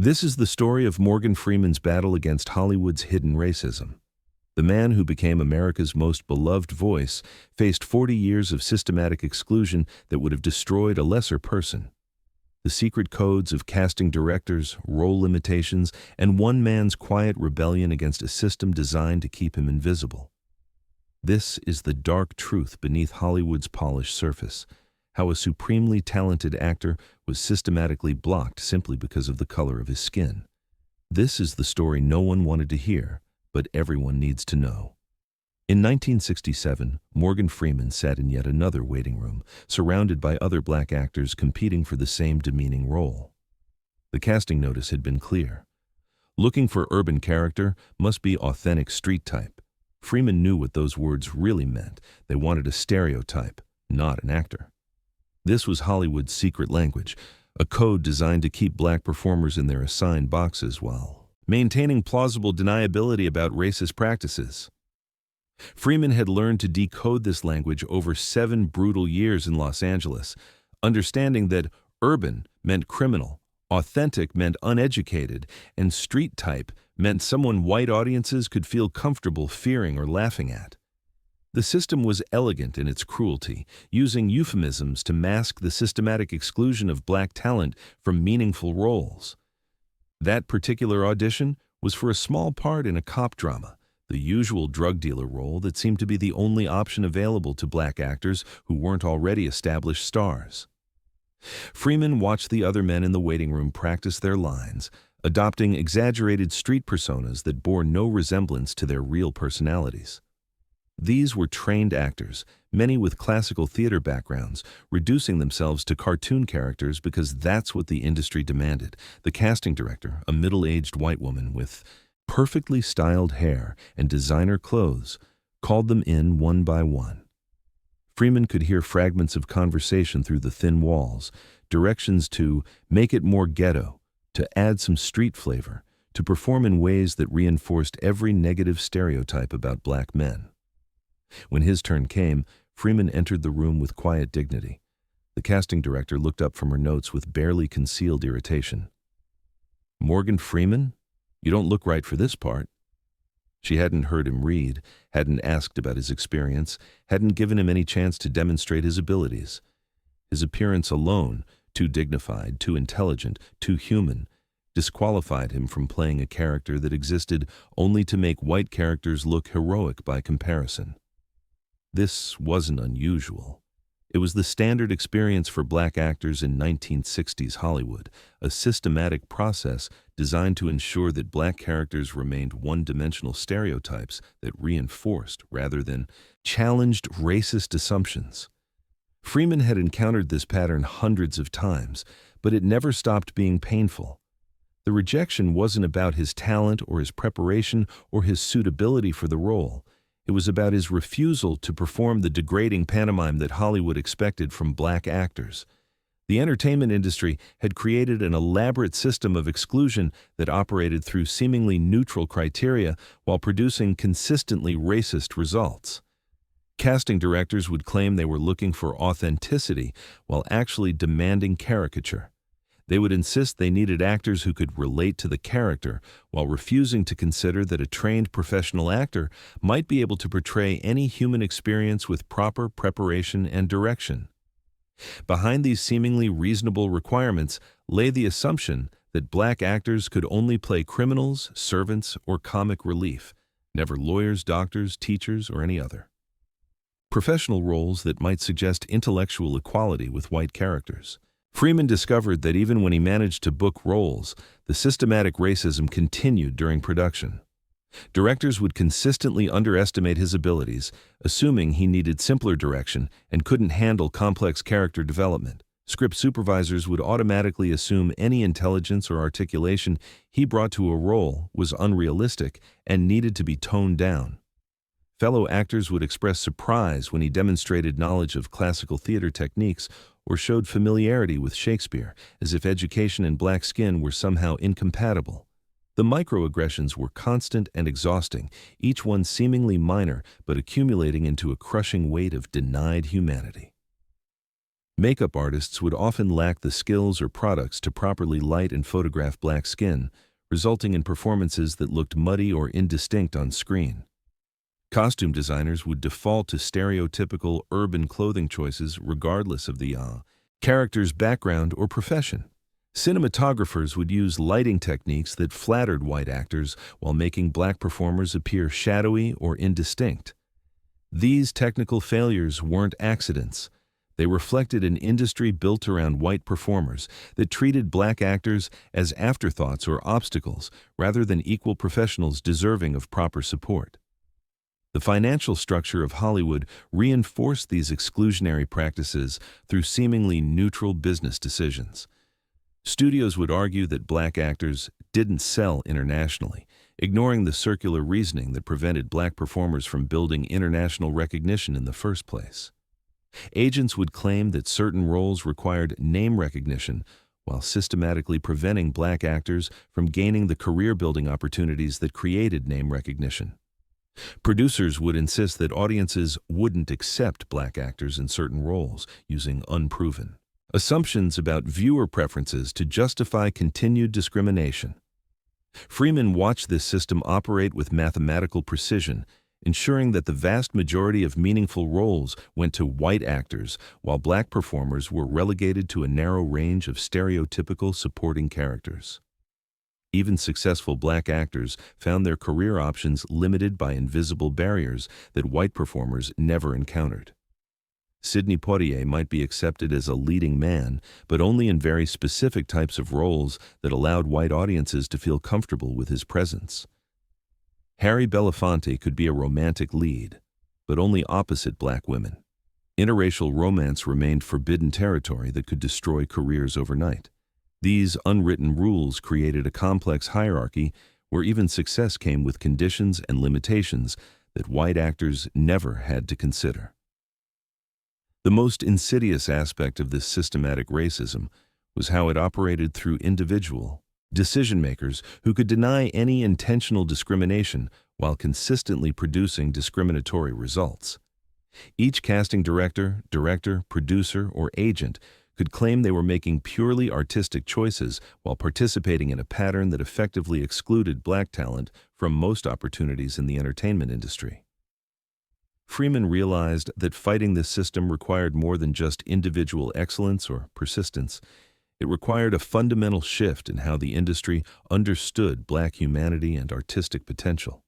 This is the story of Morgan Freeman's battle against Hollywood's hidden racism. The man who became America's most beloved voice faced 40 years of systematic exclusion that would have destroyed a lesser person. The secret codes of casting directors, role limitations, and one man's quiet rebellion against a system designed to keep him invisible. This is the dark truth beneath Hollywood's polished surface, how a supremely talented actor was systematically blocked simply because of the color of his skin. This is the story no one wanted to hear, but everyone needs to know. In 1967, Morgan Freeman sat in yet another waiting room, surrounded by other black actors competing for the same demeaning role. The casting notice had been clear. Looking for urban character must be authentic street type. Freeman knew what those words really meant. They wanted a stereotype, not an actor. This was Hollywood's secret language, a code designed to keep black performers in their assigned boxes while maintaining plausible deniability about racist practices. Freeman had learned to decode this language over 7 brutal years in Los Angeles, understanding that urban meant criminal, authentic meant uneducated, and street type meant someone white audiences could feel comfortable fearing or laughing at. The system was elegant in its cruelty, using euphemisms to mask the systematic exclusion of black talent from meaningful roles. That particular audition was for a small part in a cop drama, the usual drug dealer role that seemed to be the only option available to black actors who weren't already established stars. Freeman watched the other men in the waiting room practice their lines, adopting exaggerated street personas that bore no resemblance to their real personalities. These were trained actors, many with classical theater backgrounds, reducing themselves to cartoon characters because that's what the industry demanded. The casting director, a middle-aged white woman with perfectly styled hair and designer clothes, called them in one by one. Freeman could hear fragments of conversation through the thin walls, directions to make it more ghetto, to add some street flavor, to perform in ways that reinforced every negative stereotype about black men. When his turn came, Freeman entered the room with quiet dignity. The casting director looked up from her notes with barely concealed irritation. "Morgan Freeman? You don't look right for this part." She hadn't heard him read, hadn't asked about his experience, hadn't given him any chance to demonstrate his abilities. His appearance alone, too dignified, too intelligent, too human, disqualified him from playing a character that existed only to make white characters look heroic by comparison. This wasn't unusual. It was the standard experience for black actors in 1960s Hollywood, a systematic process designed to ensure that black characters remained one-dimensional stereotypes that reinforced rather than challenged racist assumptions. Freeman had encountered this pattern hundreds of times, but it never stopped being painful. The rejection wasn't about his talent or his preparation or his suitability for the role. It was about his refusal to perform the degrading pantomime that Hollywood expected from black actors. The entertainment industry had created an elaborate system of exclusion that operated through seemingly neutral criteria while producing consistently racist results. Casting directors would claim they were looking for authenticity while actually demanding caricature. They would insist they needed actors who could relate to the character, while refusing to consider that a trained professional actor might be able to portray any human experience with proper preparation and direction. Behind these seemingly reasonable requirements lay the assumption that black actors could only play criminals, servants, or comic relief, never lawyers, doctors, teachers, or any other professional roles that might suggest intellectual equality with white characters. Freeman discovered that even when he managed to book roles, the systematic racism continued during production. Directors would consistently underestimate his abilities, assuming he needed simpler direction and couldn't handle complex character development. Script supervisors would automatically assume any intelligence or articulation he brought to a role was unrealistic and needed to be toned down. Fellow actors would express surprise when he demonstrated knowledge of classical theater techniques or showed familiarity with Shakespeare, as if education and black skin were somehow incompatible. The microaggressions were constant and exhausting, each one seemingly minor but accumulating into a crushing weight of denied humanity. Makeup artists would often lack the skills or products to properly light and photograph black skin, resulting in performances that looked muddy or indistinct on screen. Costume designers would default to stereotypical urban clothing choices regardless of the character's background or profession. Cinematographers would use lighting techniques that flattered white actors while making black performers appear shadowy or indistinct. These technical failures weren't accidents. They reflected an industry built around white performers that treated black actors as afterthoughts or obstacles rather than equal professionals deserving of proper support. The financial structure of Hollywood reinforced these exclusionary practices through seemingly neutral business decisions. Studios would argue that black actors didn't sell internationally, ignoring the circular reasoning that prevented black performers from building international recognition in the first place. Agents would claim that certain roles required name recognition while systematically preventing black actors from gaining the career-building opportunities that created name recognition. Producers would insist that audiences wouldn't accept black actors in certain roles, using unproven assumptions about viewer preferences to justify continued discrimination. Freeman watched this system operate with mathematical precision, ensuring that the vast majority of meaningful roles went to white actors, while black performers were relegated to a narrow range of stereotypical supporting characters. Even successful black actors found their career options limited by invisible barriers that white performers never encountered. Sidney Poitier might be accepted as a leading man, but only in very specific types of roles that allowed white audiences to feel comfortable with his presence. Harry Belafonte could be a romantic lead, but only opposite black women. Interracial romance remained forbidden territory that could destroy careers overnight. These unwritten rules created a complex hierarchy where even success came with conditions and limitations that white actors never had to consider. The most insidious aspect of this systematic racism was how it operated through individual decision-makers who could deny any intentional discrimination while consistently producing discriminatory results. Each casting director, producer, or agent could claim they were making purely artistic choices while participating in a pattern that effectively excluded black talent from most opportunities in the entertainment industry. Freeman realized that fighting this system required more than just individual excellence or persistence. It required a fundamental shift in how the industry understood black humanity and artistic potential.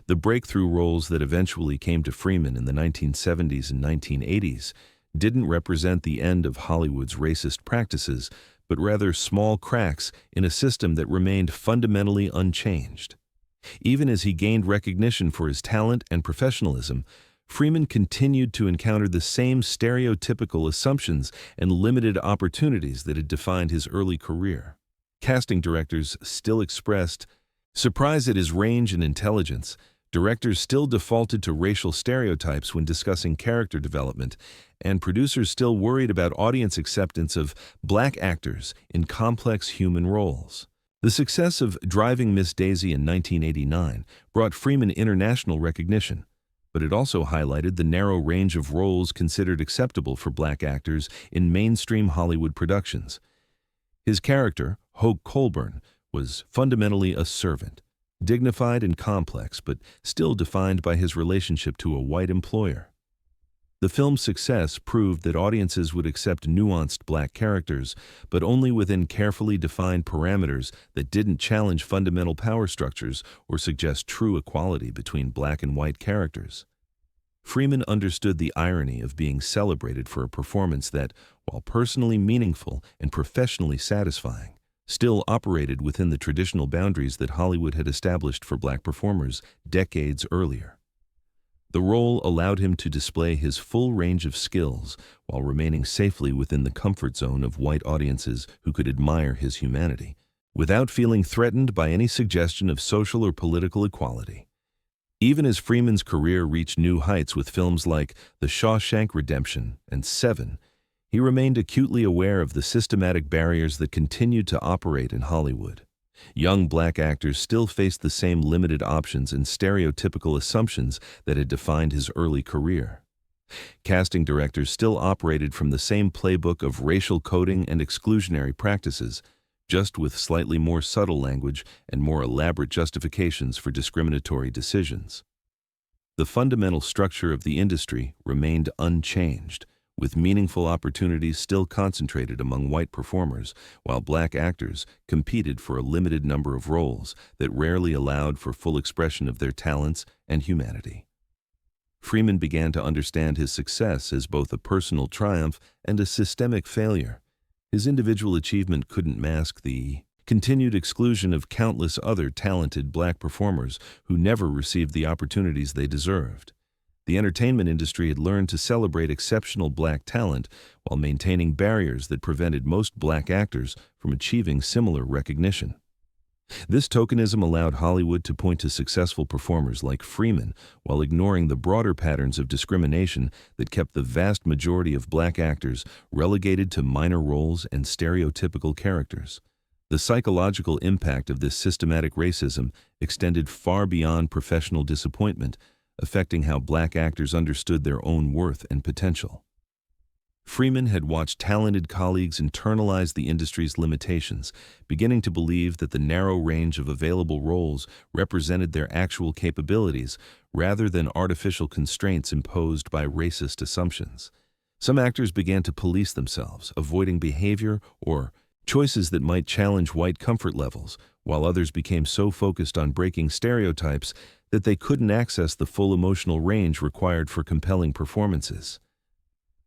The breakthrough roles that eventually came to Freeman in the 1970s and 1980s didn't represent the end of Hollywood's racist practices, but rather small cracks in a system that remained fundamentally unchanged. Even as he gained recognition for his talent and professionalism, Freeman continued to encounter the same stereotypical assumptions and limited opportunities that had defined his early career. Casting directors still expressed surprise at his range and intelligence. Directors still defaulted to racial stereotypes when discussing character development, and producers still worried about audience acceptance of black actors in complex human roles. The success of Driving Miss Daisy in 1989 brought Freeman international recognition, but it also highlighted the narrow range of roles considered acceptable for black actors in mainstream Hollywood productions. His character, Hoke Colburn, was fundamentally a servant, dignified and complex, but still defined by his relationship to a white employer. The film's success proved that audiences would accept nuanced black characters, but only within carefully defined parameters that didn't challenge fundamental power structures or suggest true equality between black and white characters. Freeman understood the irony of being celebrated for a performance that, while personally meaningful and professionally satisfying, still operated within the traditional boundaries that Hollywood had established for black performers decades earlier. The role allowed him to display his full range of skills while remaining safely within the comfort zone of white audiences who could admire his humanity, without feeling threatened by any suggestion of social or political equality. Even as Freeman's career reached new heights with films like The Shawshank Redemption and Seven, he remained acutely aware of the systematic barriers that continued to operate in Hollywood. Young black actors still faced the same limited options and stereotypical assumptions that had defined his early career. Casting directors still operated from the same playbook of racial coding and exclusionary practices, just with slightly more subtle language and more elaborate justifications for discriminatory decisions. The fundamental structure of the industry remained unchanged, with meaningful opportunities still concentrated among white performers, while black actors competed for a limited number of roles that rarely allowed for full expression of their talents and humanity. Freeman began to understand his success as both a personal triumph and a systemic failure. His individual achievement couldn't mask the continued exclusion of countless other talented black performers who never received the opportunities they deserved. The entertainment industry had learned to celebrate exceptional black talent while maintaining barriers that prevented most black actors from achieving similar recognition. This tokenism allowed Hollywood to point to successful performers like Freeman while ignoring the broader patterns of discrimination that kept the vast majority of black actors relegated to minor roles and stereotypical characters. The psychological impact of this systematic racism extended far beyond professional disappointment, affecting how black actors understood their own worth and potential. Freeman had watched talented colleagues internalize the industry's limitations, beginning to believe that the narrow range of available roles represented their actual capabilities rather than artificial constraints imposed by racist assumptions. Some actors began to police themselves, avoiding behavior or choices that might challenge white comfort levels, while others became so focused on breaking stereotypes that they couldn't access the full emotional range required for compelling performances.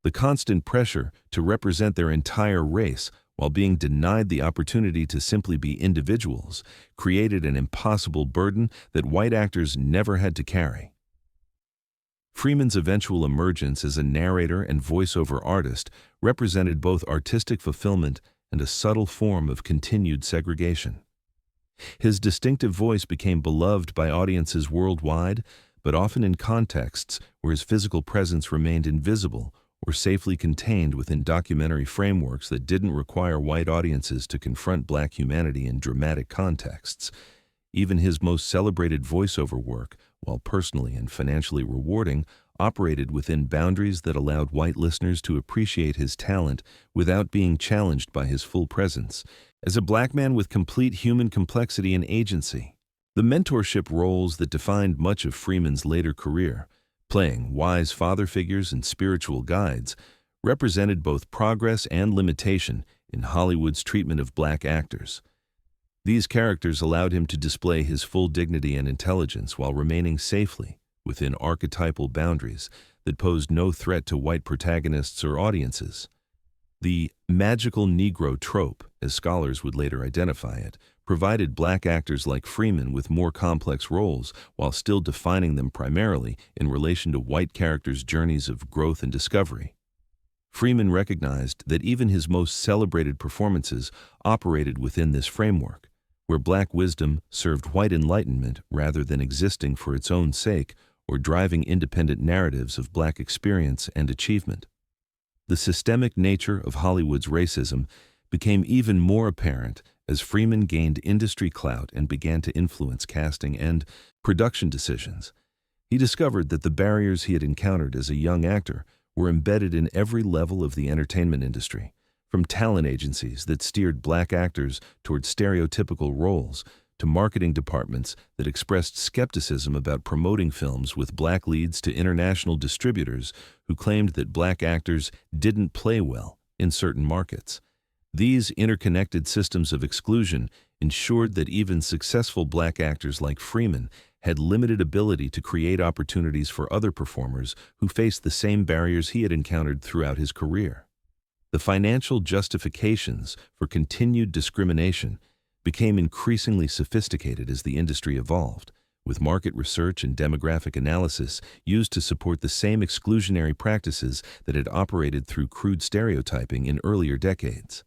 The constant pressure to represent their entire race while being denied the opportunity to simply be individuals created an impossible burden that white actors never had to carry. Freeman's eventual emergence as a narrator and voiceover artist represented both artistic fulfillment and a subtle form of continued segregation. His distinctive voice became beloved by audiences worldwide, but often in contexts where his physical presence remained invisible or safely contained within documentary frameworks that didn't require white audiences to confront black humanity in dramatic contexts. Even his most celebrated voiceover work, while personally and financially rewarding, operated within boundaries that allowed white listeners to appreciate his talent without being challenged by his full presence. As a black man with complete human complexity and agency, the mentorship roles that defined much of Freeman's later career, playing wise father figures and spiritual guides, represented both progress and limitation in Hollywood's treatment of black actors. These characters allowed him to display his full dignity and intelligence while remaining safely within archetypal boundaries that posed no threat to white protagonists or audiences. The magical Negro trope, as scholars would later identify it, provided black actors like Freeman with more complex roles while still defining them primarily in relation to white characters' journeys of growth and discovery. Freeman recognized that even his most celebrated performances operated within this framework, where black wisdom served white enlightenment rather than existing for its own sake or driving independent narratives of black experience and achievement. The systemic nature of Hollywood's racism became even more apparent as Freeman gained industry clout and began to influence casting and production decisions. He discovered that the barriers he had encountered as a young actor were embedded in every level of the entertainment industry, from talent agencies that steered black actors toward stereotypical roles to marketing departments that expressed skepticism about promoting films with black leads to international distributors who claimed that black actors didn't play well in certain markets. These interconnected systems of exclusion ensured that even successful black actors like Freeman had limited ability to create opportunities for other performers who faced the same barriers he had encountered throughout his career. The financial justifications for continued discrimination became increasingly sophisticated as the industry evolved, with market research and demographic analysis used to support the same exclusionary practices that had operated through crude stereotyping in earlier decades.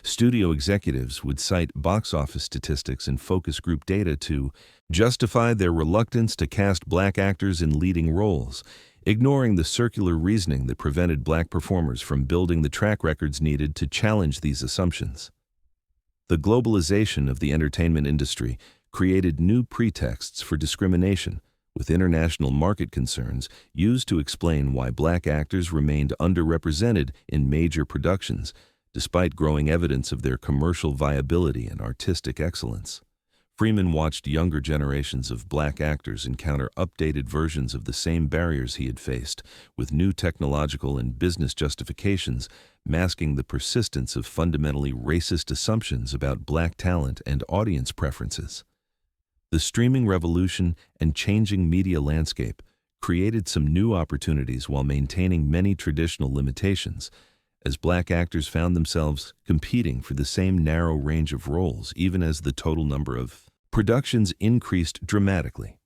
Studio executives would cite box office statistics and focus group data to justify their reluctance to cast black actors in leading roles, ignoring the circular reasoning that prevented black performers from building the track records needed to challenge these assumptions. The globalization of the entertainment industry created new pretexts for discrimination, with international market concerns used to explain why black actors remained underrepresented in major productions, despite growing evidence of their commercial viability and artistic excellence. Freeman watched younger generations of black actors encounter updated versions of the same barriers he had faced, with new technological and business justifications masking the persistence of fundamentally racist assumptions about black talent and audience preferences. The streaming revolution and changing media landscape created some new opportunities while maintaining many traditional limitations, as black actors found themselves competing for the same narrow range of roles even as the total number of productions increased dramatically.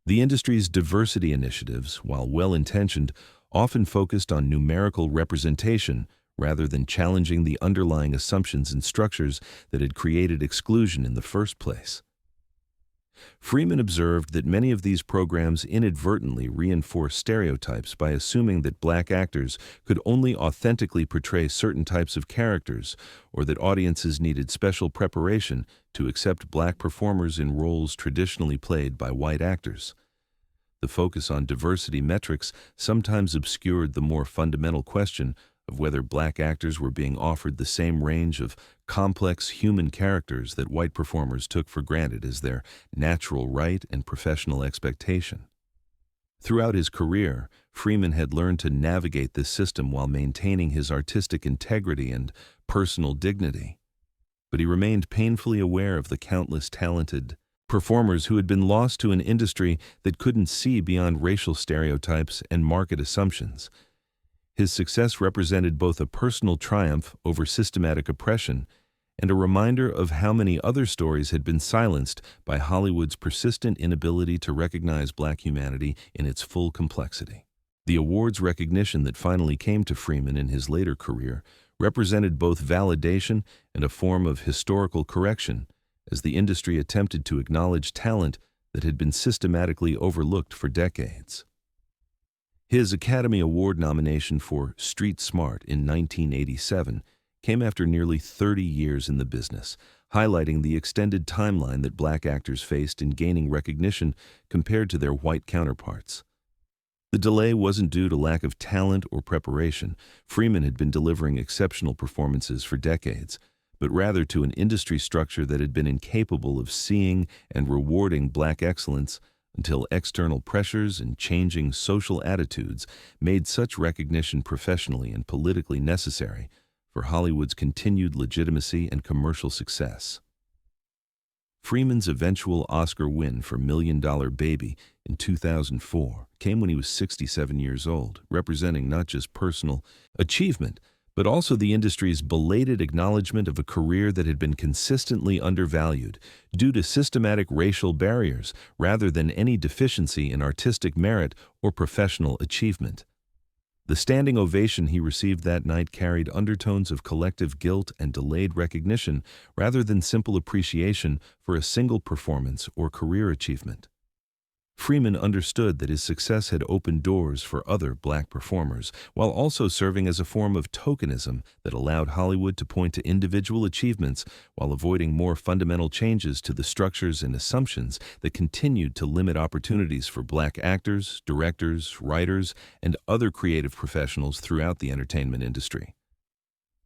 The industry's diversity initiatives, while well-intentioned, often focused on numerical representation rather than challenging the underlying assumptions and structures that had created exclusion in the first place. Freeman observed that many of these programs inadvertently reinforce stereotypes by assuming that black actors could only authentically portray certain types of characters, or that audiences needed special preparation to accept black performers in roles traditionally played by white actors. The focus on diversity metrics sometimes obscured the more fundamental question of whether black actors were being offered the same range of complex human characters that white performers took for granted as their natural right and professional expectation. Throughout his career, Freeman had learned to navigate this system while maintaining his artistic integrity and personal dignity. But he remained painfully aware of the countless talented performers who had been lost to an industry that couldn't see beyond racial stereotypes and market assumptions. His success represented both a personal triumph over systematic oppression and a reminder of how many other stories had been silenced by Hollywood's persistent inability to recognize black humanity in its full complexity. The awards recognition that finally came to Freeman in his later career represented both validation and a form of historical correction, as the industry attempted to acknowledge talent that had been systematically overlooked for decades. His Academy Award nomination for Street Smart in 1987 came after nearly 30 years in the business, highlighting the extended timeline that black actors faced in gaining recognition compared to their white counterparts. The delay wasn't due to lack of talent or preparation. Freeman had been delivering exceptional performances for decades, but rather to an industry structure that had been incapable of seeing and rewarding black excellence until external pressures and changing social attitudes made such recognition professionally and politically necessary for Hollywood's continued legitimacy and commercial success. Freeman's eventual Oscar win for Million Dollar Baby in 2004 came when he was 67 years old, representing not just personal achievement, but also the industry's belated acknowledgement of a career that had been consistently undervalued due to systematic racial barriers rather than any deficiency in artistic merit or professional achievement. The standing ovation he received that night carried undertones of collective guilt and delayed recognition rather than simple appreciation for a single performance or career achievement. Freeman understood that his success had opened doors for other black performers, while also serving as a form of tokenism that allowed Hollywood to point to individual achievements while avoiding more fundamental changes to the structures and assumptions that continued to limit opportunities for black actors, directors, writers, and other creative professionals throughout the entertainment industry.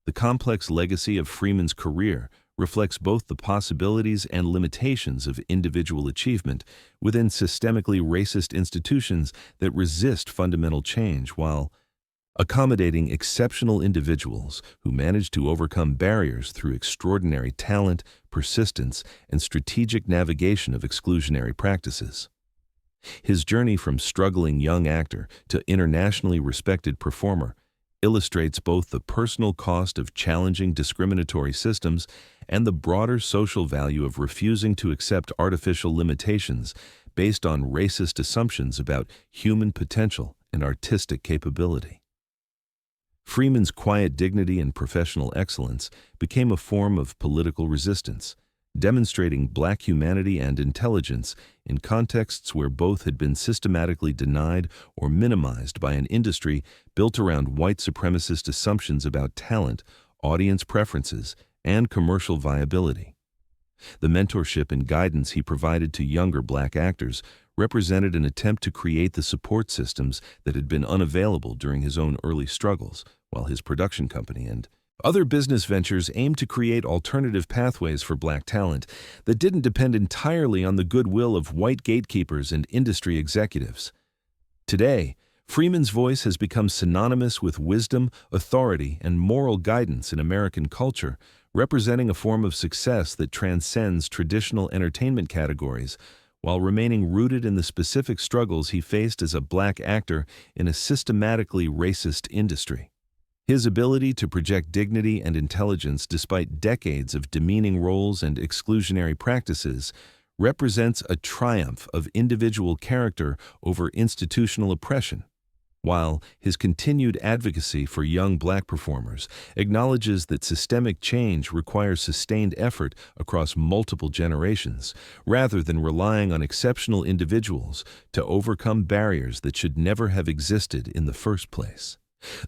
The complex legacy of Freeman's career reflects both the possibilities and limitations of individual achievement within systemically racist institutions that resist fundamental change while accommodating exceptional individuals who manage to overcome barriers through extraordinary talent, persistence, and strategic navigation of exclusionary practices. His journey from struggling young actor to internationally respected performer illustrates both the personal cost of challenging discriminatory systems and the broader social value of refusing to accept artificial limitations based on racist assumptions about human potential and artistic capability. Freeman's quiet dignity and professional excellence became a form of political resistance, demonstrating black humanity and intelligence in contexts where both had been systematically denied or minimized by an industry built around white supremacist assumptions about talent, audience preferences, and commercial viability. The mentorship and guidance he provided to younger black actors represented an attempt to create the support systems that had been unavailable during his own early struggles, while his production company and other business ventures aimed to create alternative pathways for black talent that didn't depend entirely on the goodwill of white gatekeepers and industry executives. Today, Freeman's voice has become synonymous with wisdom, authority, and moral guidance in American culture, representing a form of success that transcends traditional entertainment categories while remaining rooted in the specific struggles he faced as a black actor in a systematically racist industry. His ability to project dignity and intelligence despite decades of demeaning roles and exclusionary practices represents a triumph of individual character over institutional oppression, while his continued advocacy for young black performers acknowledges that systemic change requires sustained effort across multiple generations, rather than relying on exceptional individuals to overcome barriers that should never have existed in the first place.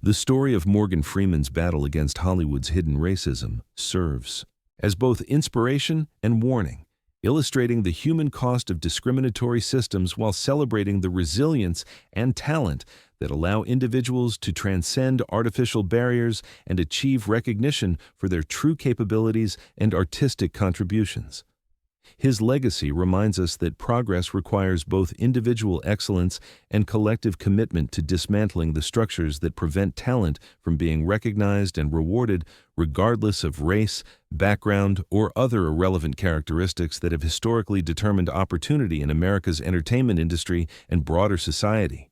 The story of Morgan Freeman's battle against Hollywood's hidden racism serves as both inspiration and warning, illustrating the human cost of discriminatory systems while celebrating the resilience and talent that allow individuals to transcend artificial barriers and achieve recognition for their true capabilities and artistic contributions. His legacy reminds us that progress requires both individual excellence and collective commitment to dismantling the structures that prevent talent from being recognized and rewarded regardless of race, background, or other irrelevant characteristics that have historically determined opportunity in America's entertainment industry and broader society.